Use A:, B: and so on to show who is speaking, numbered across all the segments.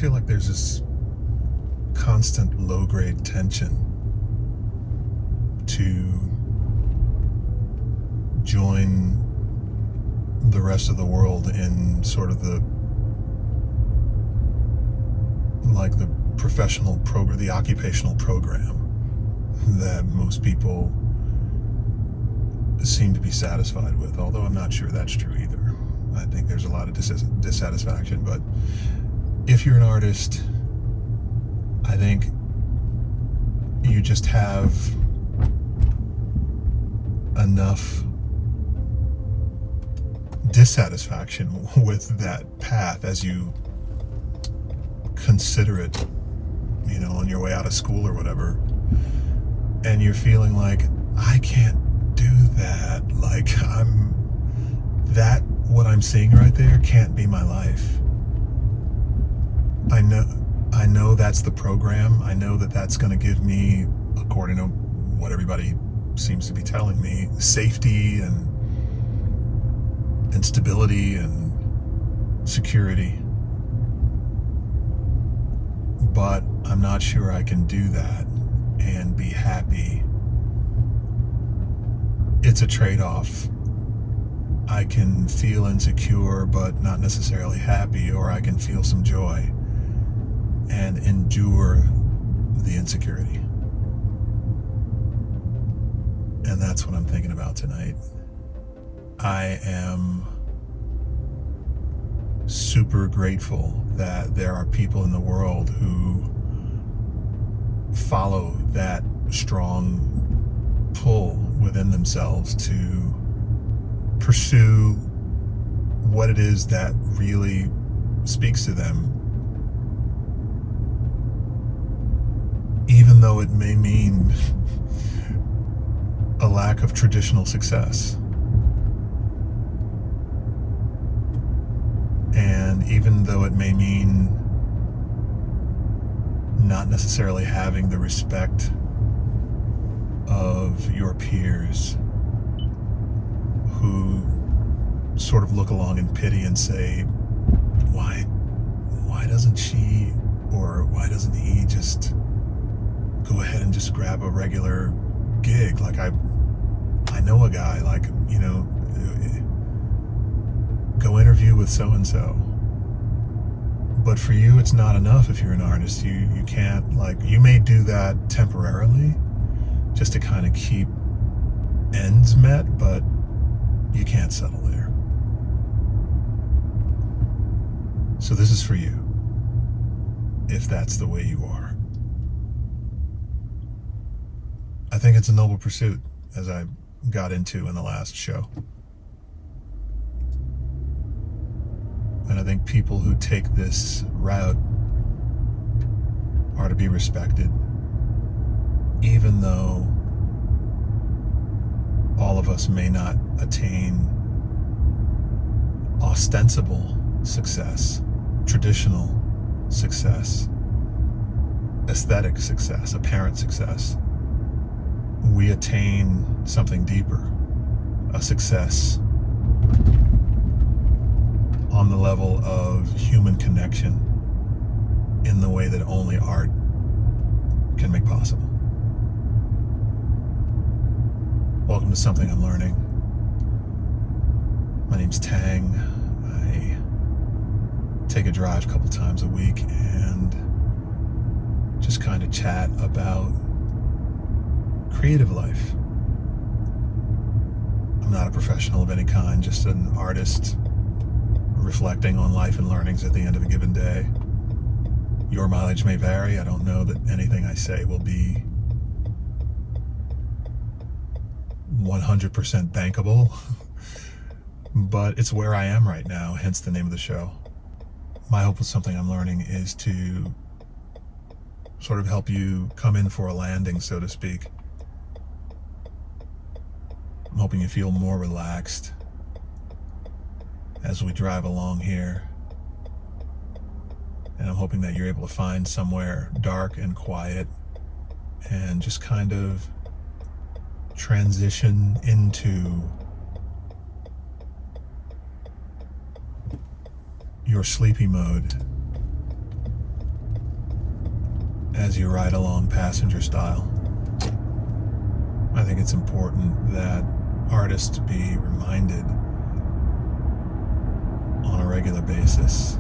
A: feel like there's this constant low-grade tension to join the rest of the world in sort of the professional program, the occupational program that most people seem to be satisfied with, although I'm not sure that's true either. I think there's a lot of dissatisfaction, but if you're an artist, I think you just have enough dissatisfaction with that path as you consider it, on your way out of school or whatever, and you're feeling like, I can't do that. Like, what I'm seeing right there can't be my life. I know that's the program. I know that that's going to give me, according to what everybody seems to be telling me, safety and stability and security. But I'm not sure I can do that and be happy. It's a trade-off. I can feel insecure but not necessarily happy, or I can feel some joy and endure the insecurity. And that's what I'm thinking about tonight. I am super grateful that there are people in the world who follow that strong pull within themselves to pursue what it is that really speaks to them, even though it may mean a lack of traditional success. And even though it may mean not necessarily having the respect of your peers who sort of look along in pity and say, why doesn't she or why doesn't he just go ahead and just grab a regular gig? Like, I know a guy, like, go interview with so-and-so. But for you, it's not enough. If you're an artist, you can't, like, you may do that temporarily just to kind of keep ends met, but you can't settle there. So this is for you, if that's the way you are. I think it's a noble pursuit, as I got into in the last show. And I think people who take this route are to be respected, even though all of us may not attain ostensible success, traditional success, aesthetic success, apparent success. We attain something deeper, a success on the level of human connection in the way that only art can make possible. Welcome to Something I'm Learning. My name's Tang. I take a drive a couple times a week and just kind of chat about creative life. I'm not a professional of any kind, just an artist reflecting on life and learnings at the end of a given day. Your mileage may vary. I don't know that anything I say will be 100% bankable, but it's where I am right now, hence the name of the show. My hope with Something I'm Learning is to sort of help you come in for a landing, so to speak. I'm hoping you feel more relaxed as we drive along here. And I'm hoping that you're able to find somewhere dark and quiet and just kind of transition into your sleepy mode as you ride along passenger style. I think it's important that artists be reminded on a regular basis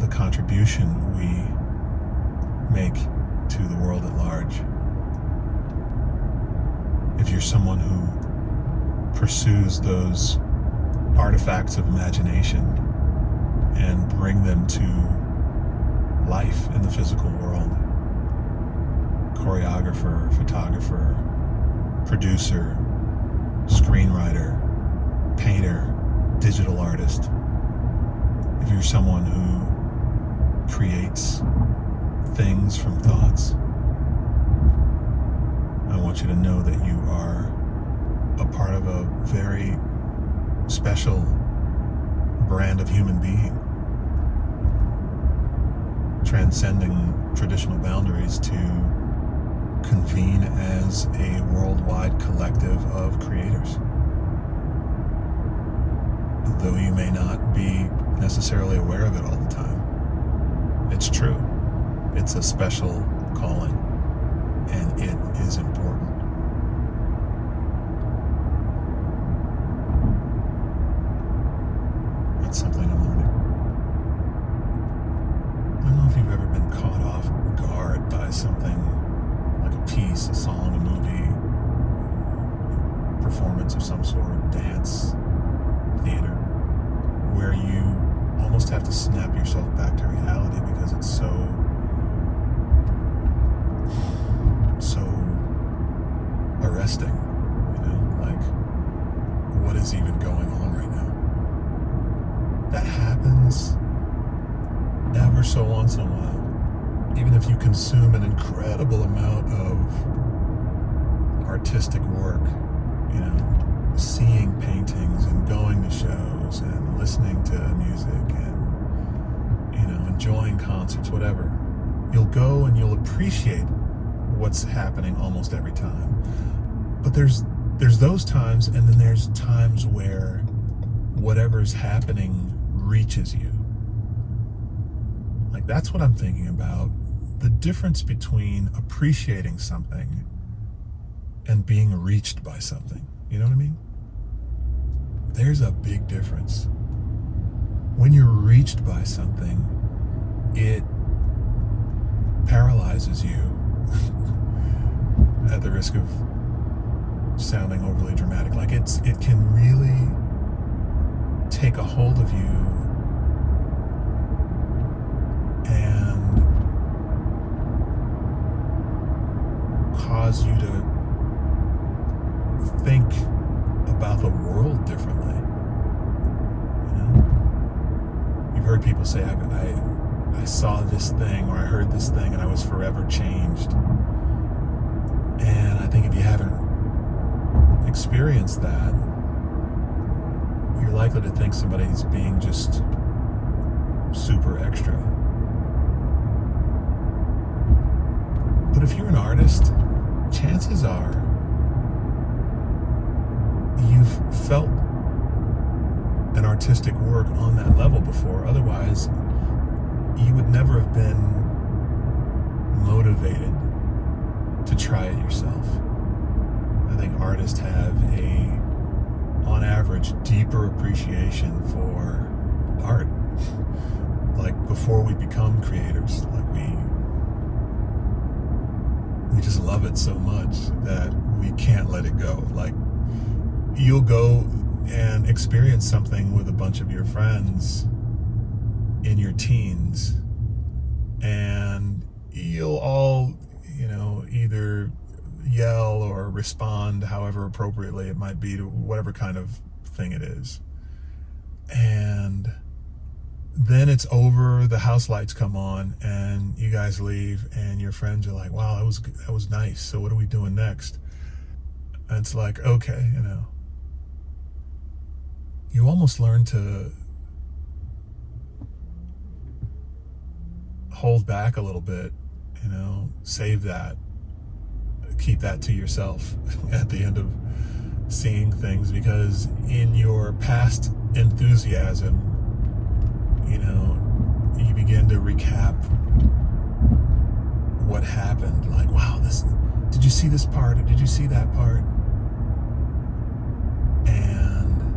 A: the contribution we make to the world at large. If you're someone who pursues those artifacts of imagination and bring them to life in the physical world, choreographer, photographer, producer, screenwriter, painter, digital artist, if you're someone who creates things from thoughts, I want you to know that you are a part of a very special brand of human being, transcending traditional boundaries to convene as a worldwide collective of creators. Though you may not be necessarily aware of it all the time, it's true. It's a special calling, and it is important. That's something I'm learning. I don't know if you've ever been caught off guard by something like a piece, a song, a movie, performance of some sort, dance, theater, where you almost have to snap yourself back to reality because it's so arresting, like, what is even going on right now? That happens ever so once in a while. Even if you consume an incredible amount of artistic work, seeing paintings and going to shows and listening to music and, enjoying concerts, whatever, you'll go and you'll appreciate what's happening almost every time. But there's those times, and then there's times where whatever's happening reaches you. Like, that's what I'm thinking about. The difference between appreciating something and being reached by something. You know what I mean? There's a big difference. When you're reached by something, it paralyzes you at the risk of sounding overly dramatic. Like, it can really take a hold of you and cause you to think about the world differently. You've heard people say, I saw this thing, or I heard this thing, and I was forever changed. And I think if you haven't experienced that, you're likely to think somebody's being just super extra. But if you're an artist, chances are you've felt an artistic work on that level before. Otherwise, you would never have been motivated to try it yourself. I think artists have on average, deeper appreciation for art. Like, before we become creators, like we just love it so much that we can't let it go. Like, you'll go and experience something with a bunch of your friends in your teens, and you'll all, either yell or respond however appropriately it might be to whatever kind of thing it is. And then it's over, the house lights come on, and you guys leave, and your friends are like, wow, that was nice. So what are we doing next? And it's like, okay, you almost learn to hold back a little bit, save that, keep that to yourself at the end of seeing things, because in your past enthusiasm, you begin to recap did you see this part? Or did you see that part? And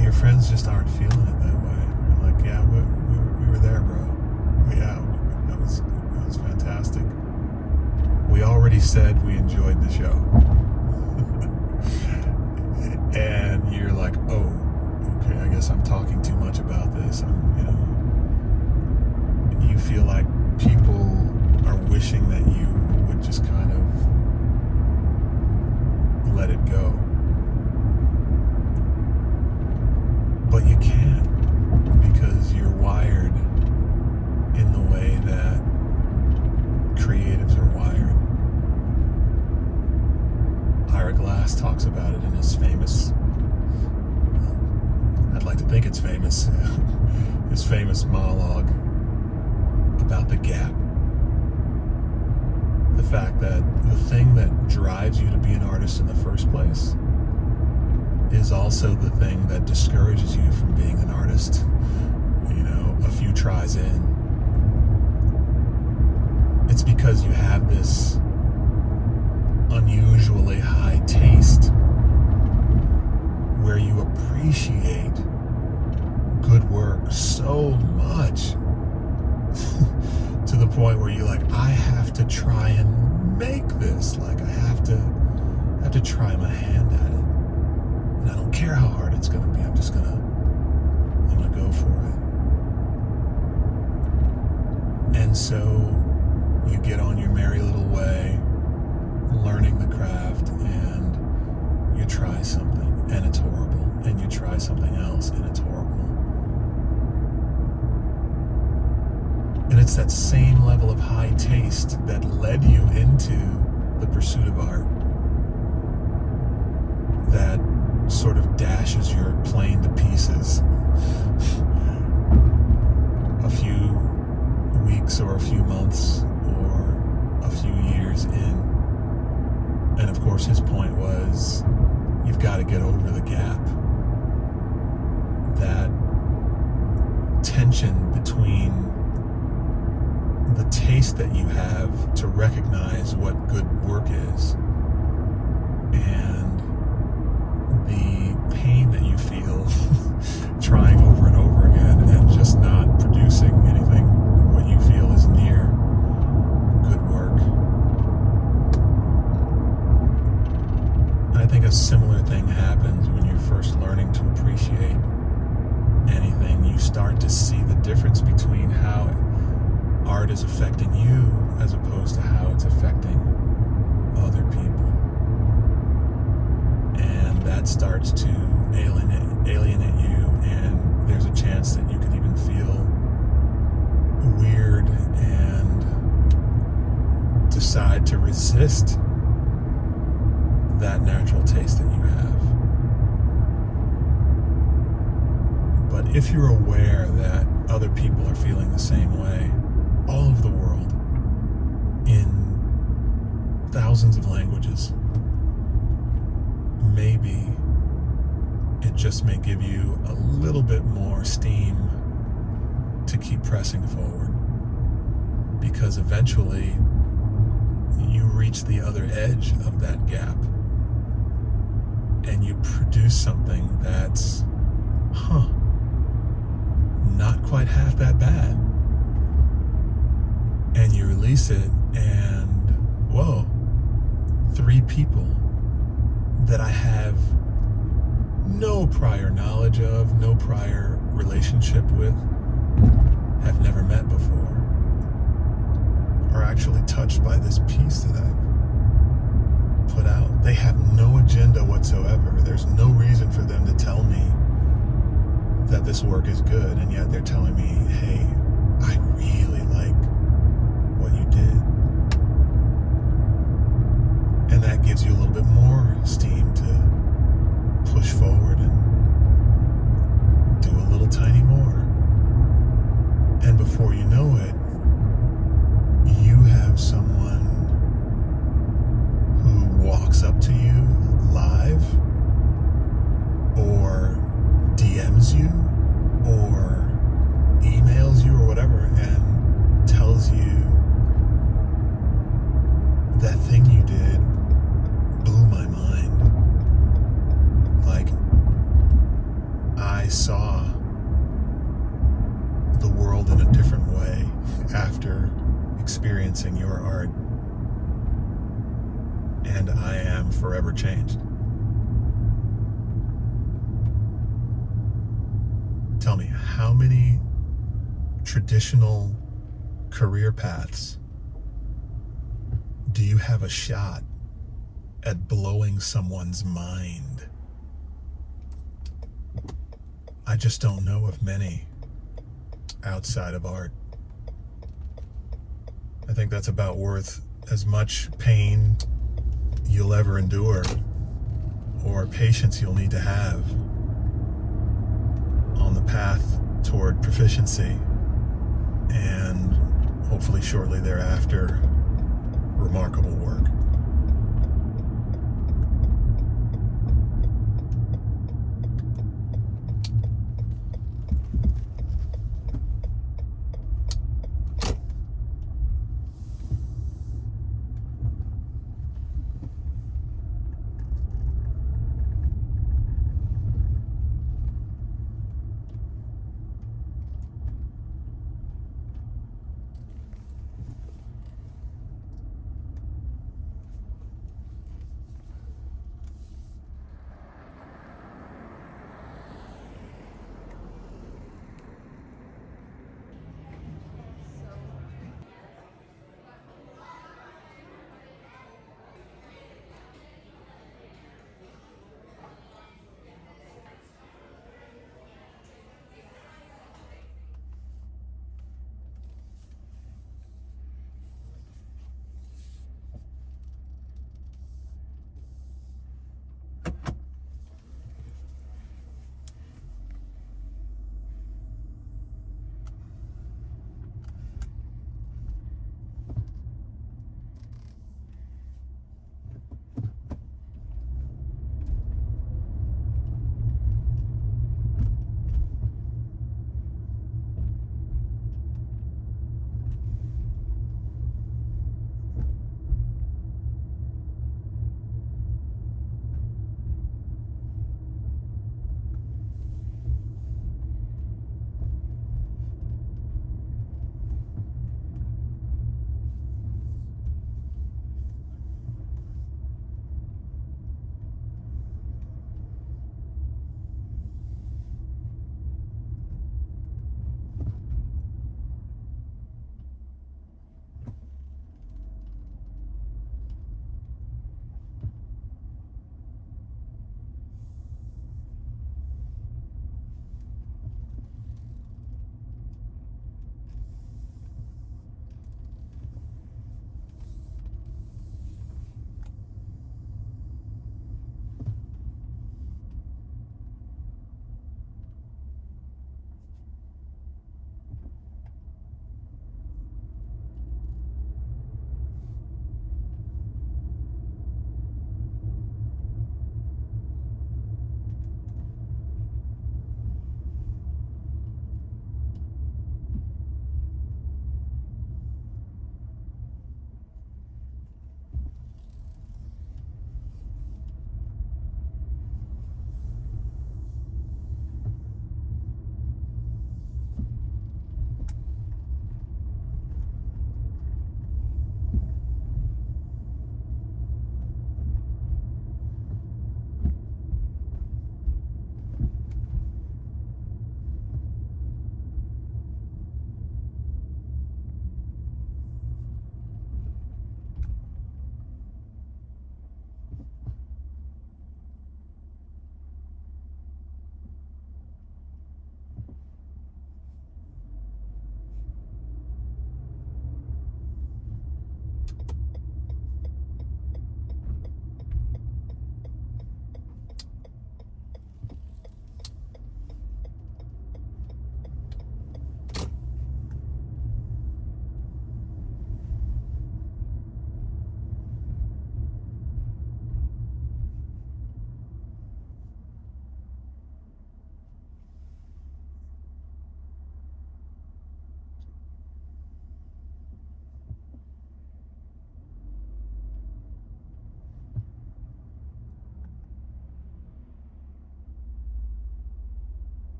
A: your friends just aren't feeling it that way. You're like, yeah, we were there, bro. Yeah, it was fantastic. We already said we enjoyed the show. And you're like, oh, okay, I guess I'm talking too much about this. You feel like people are wishing that you would just kind of let it go. But you can't, because you're wired in the way that creatives are wired. Ira Glass talks about it in his famous, I'd like to think it's famous, his famous monologue about the gap. The fact that the thing that drives you to be an artist in the first place is also the thing that discourages you from being an artist, a few tries in. It's because you have this unusually high taste where you appreciate good work so much to the point where you're like, I have to try and make this. Like, I have to try my hand at it. And I don't care how hard it's gonna be. I'm gonna go for it. And so you get on your merry little way, learning the craft, and you try something and it's horrible, and you try something else and it's horrible. And it's that same level of high taste that led you into the pursuit of art that sort of dashes your plane to pieces a few weeks or a few months or a few years in. And of course, his point was, you've got to get over the gap. That tension between the taste that you have to recognize what good work is and the pain that you feel trying over and over again and just not producing anything what you feel is near good work. I think a similar thing happens when you're first learning to appreciate anything. You start to see the difference between how art is affecting you as opposed to how it's affecting other people. And that starts to alienate you, and there's a chance that you could even feel weird and decide to resist that natural taste that you have. But if you're aware that other people are feeling the same way, all over the world, in thousands of languages, maybe it just may give you a little bit more steam to keep pressing forward, because eventually you reach the other edge of that gap and you produce something that's not quite half that bad, and you release it, and whoa, 3 people that I have no prior knowledge of, no prior relationship with, have never met before, are actually touched by this piece that I've put out. They have no agenda whatsoever. There's no reason for them to tell me that this work is good, and yet they're telling me, hey, I really like what you did. And that gives you a little bit more steam to push forward and do a little tiny more. And before you know it, you have someone who walks up to you live, or DMs you, or emails you, or whatever, and experiencing your art, and I am forever changed. Tell me, how many traditional career paths do you have a shot at blowing someone's mind? I just don't know of many outside of art. I think that's about worth as much pain you'll ever endure or patience you'll need to have on the path toward proficiency, and hopefully shortly thereafter, remarkable work.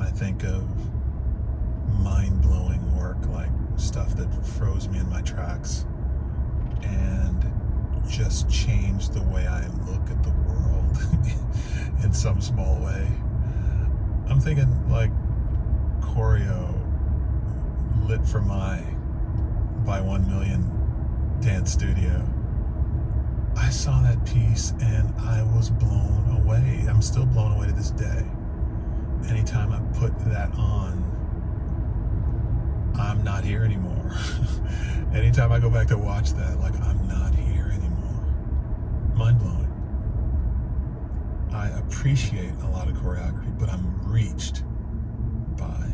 A: I think of mind-blowing work, like stuff that froze me in my tracks and just changed the way I look at the world in some small way. I'm thinking like Choreo, Lit for My by 1 Million Dance Studio. I saw that piece and I was blown away. I'm still blown away to this day. Anytime I put that on, I'm not here anymore. Anytime I go back to watch that, like, I'm not here anymore. Mind blowing. I appreciate a lot of choreography, but I'm reached by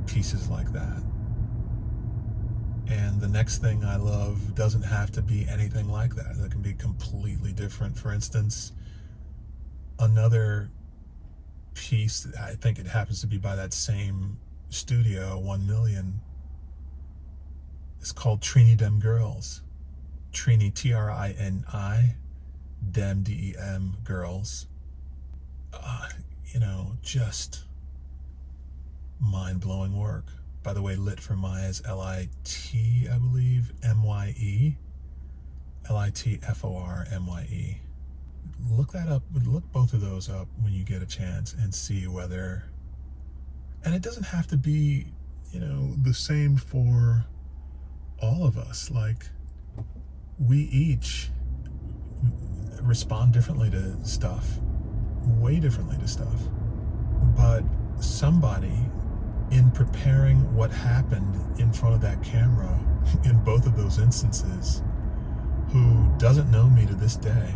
A: pieces like that. And the next thing I love doesn't have to be anything like that. It can be completely different. For instance, another piece, I think it happens to be by that same studio, 1 Million, is called Trini Dem Girls. Trini, Trini, Dem, Dem, Girls. Just mind-blowing work. By the way, Lit for My is L-I-T, I believe, M-Y-E. L-I-T-F-O-R-M-Y-E. Look that up. Look both of those up when you get a chance and see whether... And it doesn't have to be, the same for all of us. Like, we each respond differently to stuff, way differently to stuff. But somebody, in preparing what happened in front of that camera in both of those instances, who doesn't know me to this day,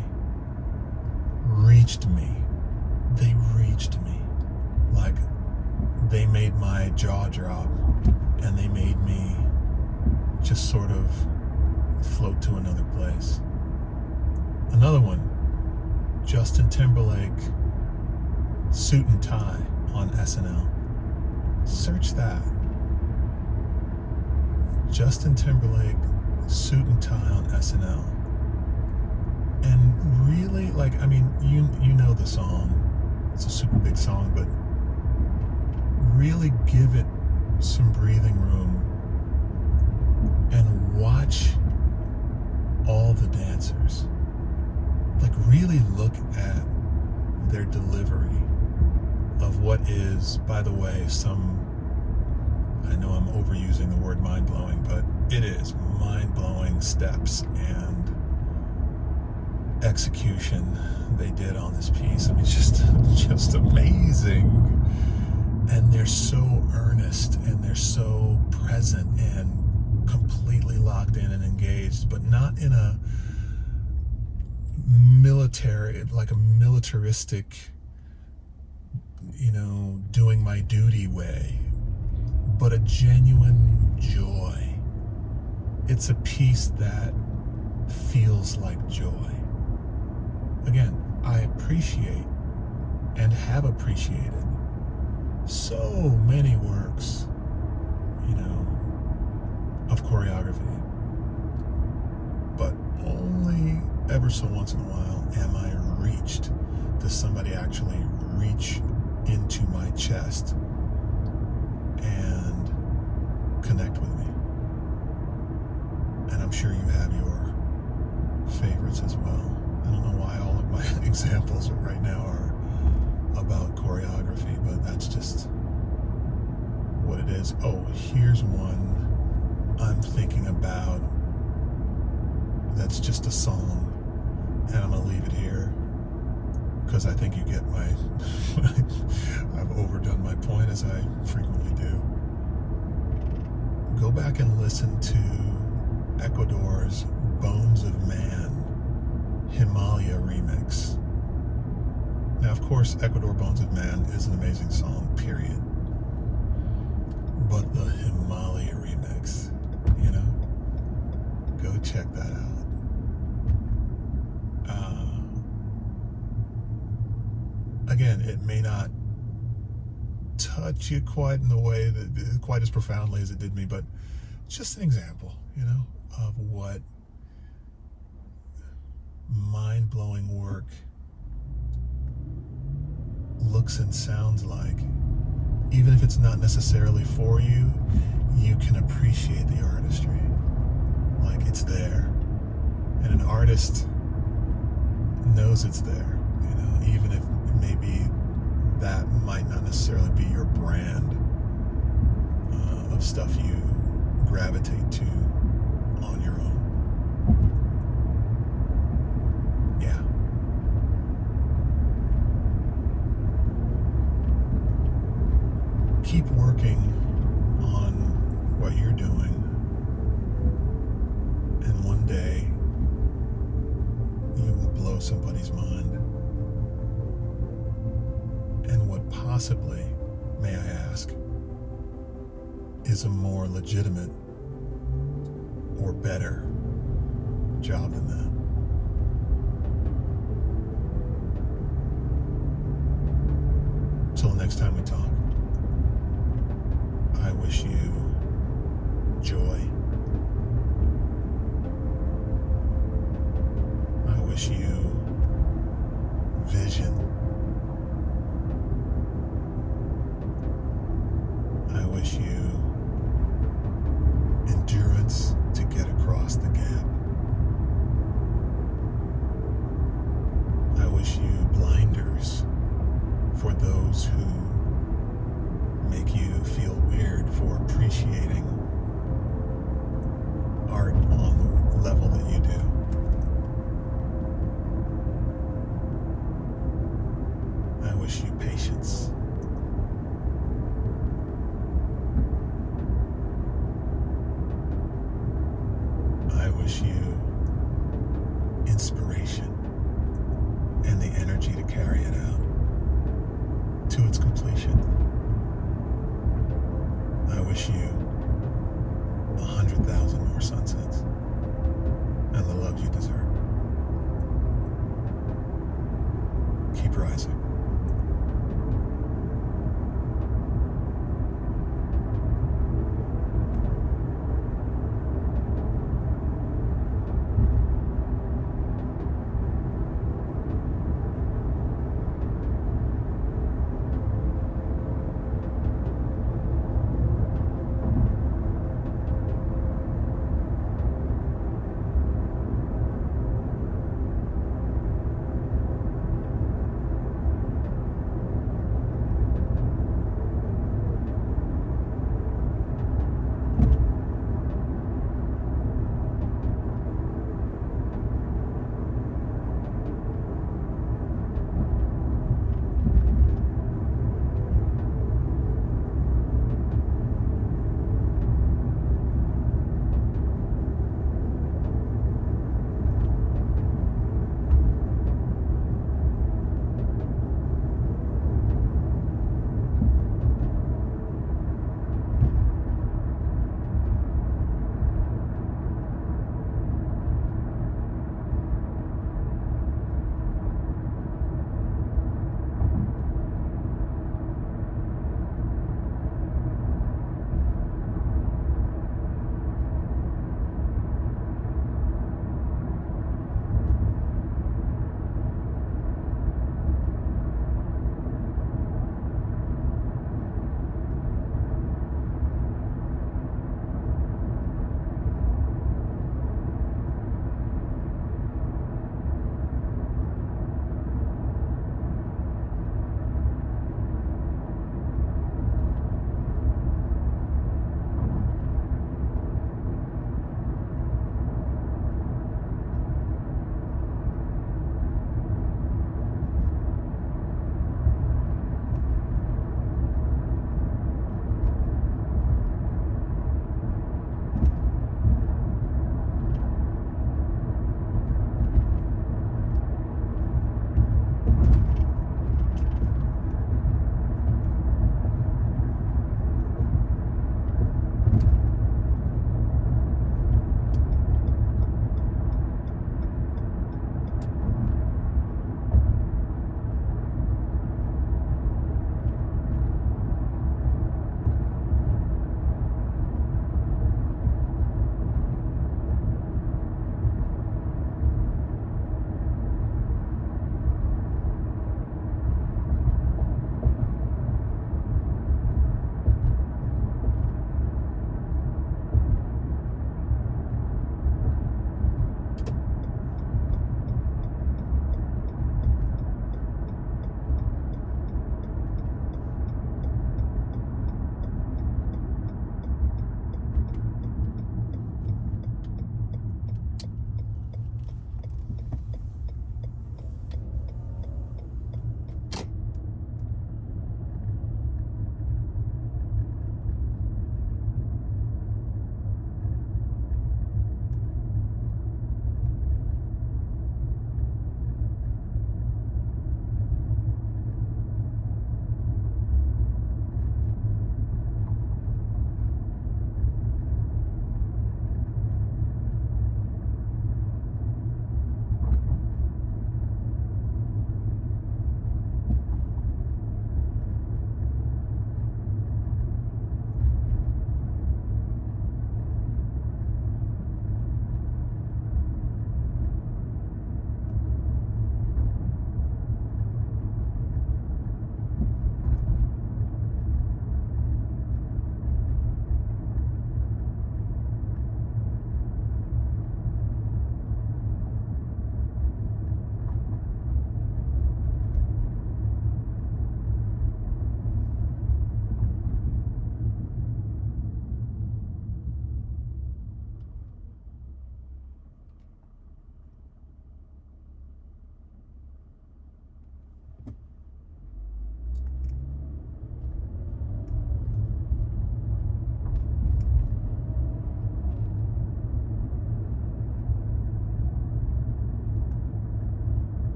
A: reached me. They reached me. Like, they made my jaw drop, and they made me just sort of float to another place. Another one, Justin Timberlake, Suit and Tie on SNL. Search that. Justin Timberlake, Suit and Tie on SNL. And really, you know the song. It's a super big song, but really give it some breathing room and watch all the dancers. Like, really look at their delivery of what is, by the way, I know I'm overusing the word mind-blowing, but it is mind-blowing steps and execution they did on this piece. I mean, just amazing. And they're so earnest and they're so present and completely locked in and engaged, but not in a militaristic, doing my duty way, but a genuine joy. It's a piece that feels like joy. Again, I appreciate and have appreciated so many works, of choreography, but only ever so once in a while am I reached. Does somebody actually reach into my chest and connect with me? And I'm sure you have your favorites as well. I don't know why all of my examples right now are about choreography, but that's just what it is. Oh, here's one I'm thinking about that's just a song, and I'm gonna leave it here because I think you get my I've overdone my point, as I frequently do. Go back and listen to Ecuador's Bones of Man Himalaya remix. Now, of course, Ecuador Bones of Man is an amazing song, period. But the Himalaya remix, go check that out. Again, it may not touch you quite in the way that quite as profoundly as it did me, but just an example, of what mind-blowing work looks and sounds like it's not necessarily for you, you can appreciate the artistry. Like, it's there. And an artist knows it's there, even if maybe that might not necessarily be your brand of stuff you gravitate to on your own. Yeah. Keep working on what you're doing, and one day you will blow somebody's mind. And what possibly, may I ask, is a more legitimate or better job than that? Till next time we talk, I wish you joy. I wish you vision. I wish you endurance to get across the gap. I wish you blinders for those who make you feel weird for appreciating art on the level that you do. I wish you patience. I wish you inspiration and the energy to carry it out to its completion. I wish you